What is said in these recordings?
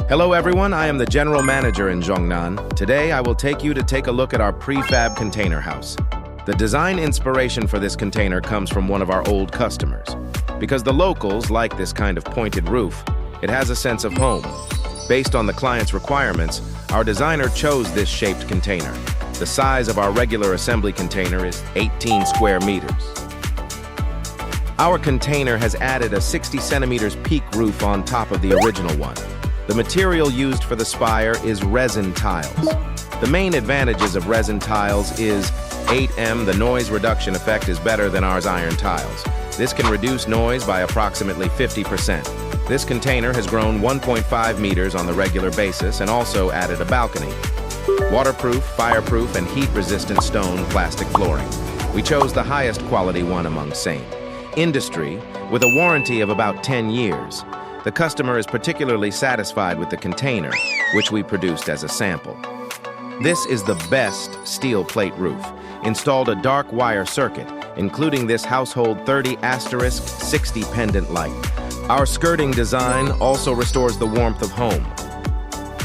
Hello everyone, I am the General Manager in Zhongnan. Today I will take you to take a look at our prefab container house. The design inspiration for this container comes from one of our old customers. Because the locals like this kind of pointed roof, it has a sense of home. Based on the client's requirements, our designer chose this shaped container. The size of our regular assembly container is 18 square meters. Our container has added a 60 centimeters peak roof on top of the original one. The material used for the spire is resin tiles. The main advantages of resin tiles is 8M, the noise reduction effect is better than ours iron tiles. This can reduce noise by approximately 50%. This container has grown 1.5 meters on the regular basis and also added a balcony. Waterproof, fireproof, and heat-resistant stone plastic flooring. We chose the highest quality one among same. Industry, with a warranty of about 10 years. The customer is particularly satisfied with the container, which we produced as a sample. This is the best steel plate roof. Installed a dark wire circuit, including this household 30*60 pendant light. Our skirting design also restores the warmth of home.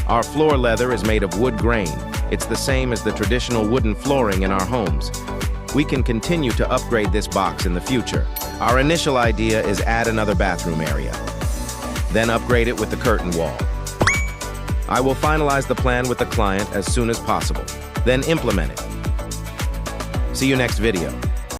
Our floor leather is made of wood grain. It's the same as the traditional wooden flooring in our homes. We can continue to upgrade this box in the future. Our initial idea is add another bathroom area. Then upgrade it with the curtain wall. I will finalize the plan with the client as soon as possible, then implement it. See you next video.